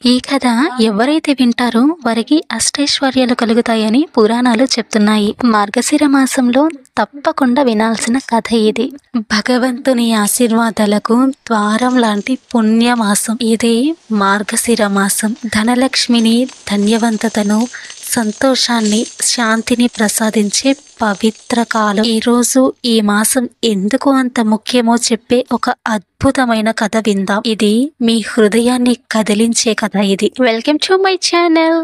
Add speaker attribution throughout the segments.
Speaker 1: ఈ కథ ఎవరైతే వింటారో వారికి అష్టైశ్వర్యాలు కలుగుతాయని పురాణాలు చెప్తున్నాయి. మార్గశిర మాసంలో తప్పకుండా వినాల్సిన కథ ఇది. భగవంతుని ఆశీర్వాదాలకు ద్వారం లాంటి పుణ్యమాసం ఇదే మార్గశిర మాసం. ధనలక్ష్మిని, ధన్యవంతతను, సంతోషాన్ని, శాంతిని ప్రసాదించే పవిత్ర కాలం. ఈరోజు ఈ మాసం ఎందుకు అంత ముఖ్యమో చెప్పే ఒక అద్భుతమైన కథ విందాం. ఇది మీ హృదయాన్ని కదిలించే కథ. ఇది వెల్కమ్ టు మై ఛానల్.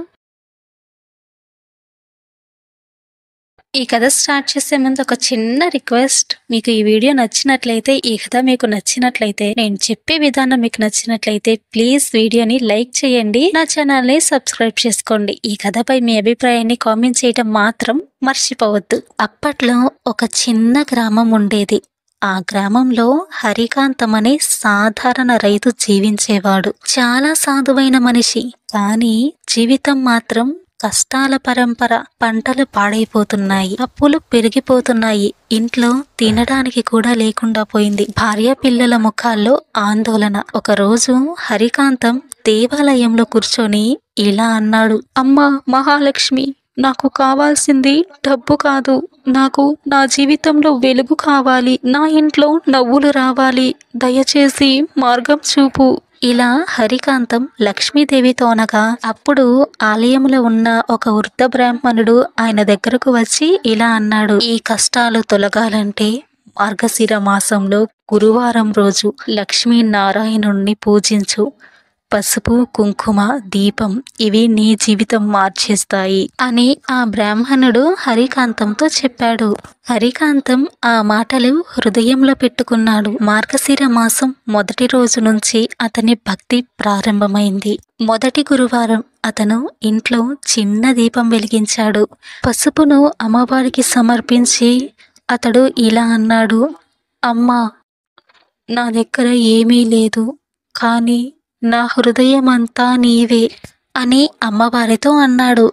Speaker 1: ఈ కథ స్టార్ట్ చేసే ముందు ఒక చిన్న రిక్వెస్ట్. మీకు ఈ వీడియో నచ్చినట్లయితే, ఈ కథ మీకు నచ్చినట్లయితే, నేను చెప్పే విధానం మీకు నచ్చినట్లయితే ప్లీజ్ వీడియోని లైక్ చేయండి, నా ఛానల్ని సబ్స్క్రైబ్ చేసుకోండి. ఈ కథపై మీ అభిప్రాయాన్ని కామెంట్ చేయడం మాత్రం మర్చిపోవద్దు. అప్పట్లో ఒక చిన్న గ్రామం ఉండేది. ఆ గ్రామంలో హరికాంతం అనే సాధారణ రైతు జీవించేవాడు. చాలా సాధువైన మనిషి, కానీ జీవితం మాత్రం కష్టాల పరంపర. పంటలు పాడైపోతున్నాయి, అప్పులు పెరిగిపోతున్నాయి, ఇంట్లో తినడానికి కూడా లేకుండా పోయింది. భార్య పిల్లల ముఖాల్లో ఆందోళన. ఒకరోజు హరికాంతం దేవాలయంలో కూర్చొని ఇలా అన్నాడు. అమ్మా మహాలక్ష్మి, నాకు కావాల్సింది డబ్బు కాదు, నాకు నా జీవితంలో వెలుగు కావాలి, నా ఇంట్లో నవ్వులు రావాలి, దయచేసి మార్గం చూపు. ఇలా హరికాంతం లక్ష్మీదేవితో అనగా, అప్పుడు ఆలయంలో ఉన్న ఒక వృద్ధ బ్రాహ్మణుడు ఆయన దగ్గరకు వచ్చి ఇలా అన్నాడు. ఈ కష్టాలు తొలగాలంటే మార్గశిర మాసంలో గురువారం రోజు లక్ష్మీనారాయణుణ్ణి పూజించు. పసుపు, కుంకుమ, దీపం ఇవి నీ జీవితం మార్చేస్తాయి అని ఆ బ్రాహ్మణుడు హరికాంతంతో చెప్పాడు. హరికాంతం ఆ మాటలు హృదయంలో పెట్టుకున్నాడు. మార్గశిర మాసం మొదటి రోజు నుంచి అతని భక్తి ప్రారంభమైంది. మొదటి గురువారం అతను ఇంట్లో చిన్న దీపం వెలిగించాడు. పసుపును అమ్మవారికి సమర్పించి అతడు ఇలా అన్నాడు. అమ్మా, నా దగ్గర ఏమీ లేదు, కానీ నా హృదయమంతా నీవే అని అమ్మవారితో అన్నాడు.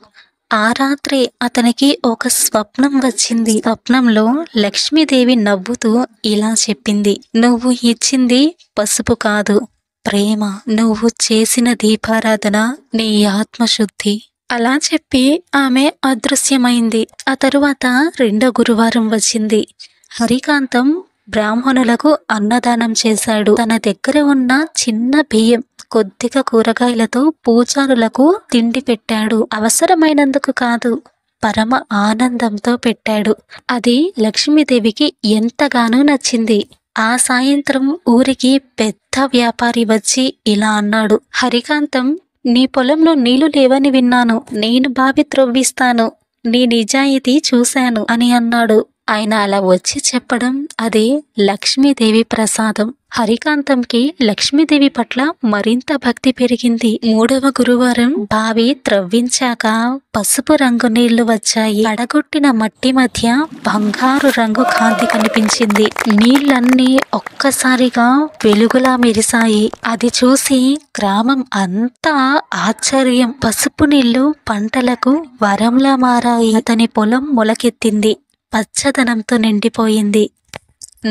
Speaker 1: ఆ రాత్రి అతనికి ఒక స్వప్నం వచ్చింది. స్వప్నంలో లక్ష్మీదేవి నవ్వుతూ ఇలా చెప్పింది. నువ్వు ఇచ్చింది పసుపు కాదు, ప్రేమ. నువ్వు చేసిన దీపారాధన నీ ఆత్మశుద్ధి. అలా చెప్పి ఆమె అదృశ్యమైంది. ఆ తరువాత రెండో గురువారం వచ్చింది. హరికాంతం బ్రాహ్మణులకు అన్నదానం చేశాడు. తన దగ్గర ఉన్న చిన్న బియ్యం, కొద్దిగా కూరగాయలతో పూజారులకు తిండి పెట్టాడు. అవసరమైనందుకు కాదు, పరమ ఆనందంతో పెట్టాడు. అది లక్ష్మీదేవికి ఎంతగానో నచ్చింది. ఆ సాయంత్రం ఊరికి పెద్ద వ్యాపారి వచ్చి ఇలా అన్నాడు. హరికాంతం, నీ పొలంలో నీళ్లు లేవని విన్నాను, నేను బావి త్రవ్విస్తాను, నీ నిజాయితీ చూశాను అని అన్నాడు. ఆయన అలా వచ్చి చెప్పడం అది లక్ష్మీదేవి ప్రసాదం. హరికాంతంకి లక్ష్మీదేవి పట్ల మరింత భక్తి పెరిగింది. మూడవ గురువారం బావి త్రవ్వించాక పసుపు రంగు నీళ్లు వచ్చాయి. పడగొట్టిన మట్టి మధ్య బంగారు రంగు కాంతి కనిపించింది. నీళ్లన్నీ ఒక్కసారిగా వెలుగులా మెరిశాయి. అది చూసి గ్రామం అంతా ఆశ్చర్యం. పసుపు నీళ్లు పంటలకు వరంలా మారాయి. అతని పొలం మొలకెత్తింది, పచ్చదనంతో నిండిపోయింది.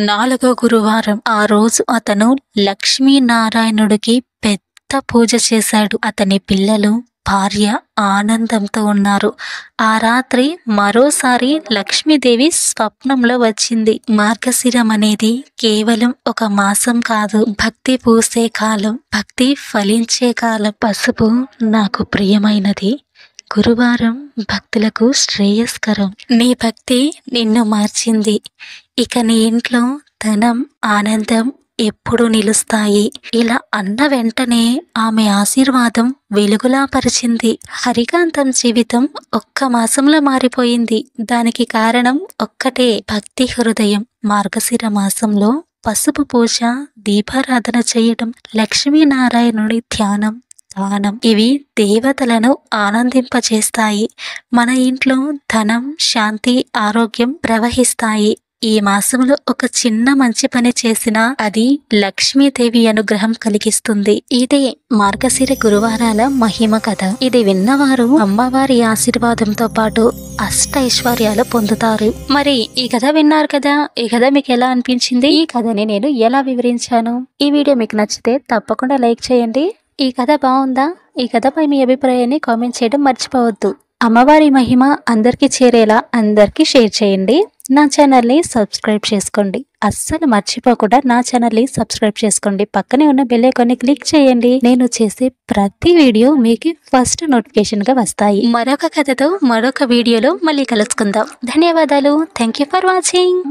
Speaker 1: నాలుగో గురువారం ఆ రోజు అతను లక్ష్మీనారాయణుడికి పెద్ద పూజ చేశాడు. అతని పిల్లలు, భార్య ఆనందంతో ఉన్నారు. ఆ రాత్రి మరోసారి లక్ష్మీదేవి స్వప్నంలో వచ్చింది. మార్గశిరం అనేది కేవలం ఒక మాసం కాదు, భక్తి పూసే కాలం, భక్తి ఫలించే కాలం. పసుపు నాకు ప్రియమైనది, గురువారం భక్తులకు శ్రేయస్కరం. నీ భక్తి నిన్ను మార్చింది. ఇక నీ ఇంట్లో ధనం, ఆనందం ఎప్పుడు నిలుస్తాయి. ఇలా అన్న వెంటనే ఆమె ఆశీర్వాదం వెలుగులా పరిచింది. హరికాంతం జీవితం ఒక్క మాసంలో మారిపోయింది. దానికి కారణం ఒక్కటే, భక్తి హృదయం. మార్గశిర మాసంలో పసుపు పూజ, దీపారాధన చేయడం, లక్ష్మీనారాయణుడి ధ్యానం, దానం ఇవి దేవతలను ఆనందింపచేస్తాయి. మన ఇంట్లో ధనం, శాంతి, ఆరోగ్యం ప్రవహిస్తాయి. ఈ మాసంలో ఒక చిన్న మంచి పని చేసినా అది లక్ష్మీదేవి అనుగ్రహం కలిగిస్తుంది. ఇదే మార్గశిర గురువారాల మహిమ కథ. ఇది విన్నవారు అమ్మవారి ఆశీర్వాదంతో పాటు అష్టైశ్వర్యాలు పొందుతారు. మరి ఈ కథ విన్నారు కదా, ఈ కథ మీకు ఎలా అనిపించింది? ఈ కథని నేను ఎలా వివరించాను? ఈ వీడియో మీకు నచ్చితే తప్పకుండా లైక్ చేయండి. ఈ కథ బాగుందా? ఈ కథపై మీ అభిప్రాయాన్ని కామెంట్ చేయడం మర్చిపోవద్దు. అమ్మవారి మహిమ అందరికీ చేరేలా అందరికీ షేర్ చేయండి. నా ఛానల్ని సబ్స్క్రైబ్ చేసుకోండి. అస్సలు మర్చిపోకుండా నా ఛానల్ని సబ్స్క్రైబ్ చేసుకోండి. పక్కనే ఉన్న బెల్ ఐకాన్ని క్లిక్ చేయండి. నేను చేసే ప్రతి వీడియో మీకు ఫస్ట్ నోటిఫికేషన్గా వస్తాయి. మరొక కథతో మరొక వీడియోలో మళ్ళీ కలుసుకుందాం. ధన్యవాదాలు. Thank you for watching.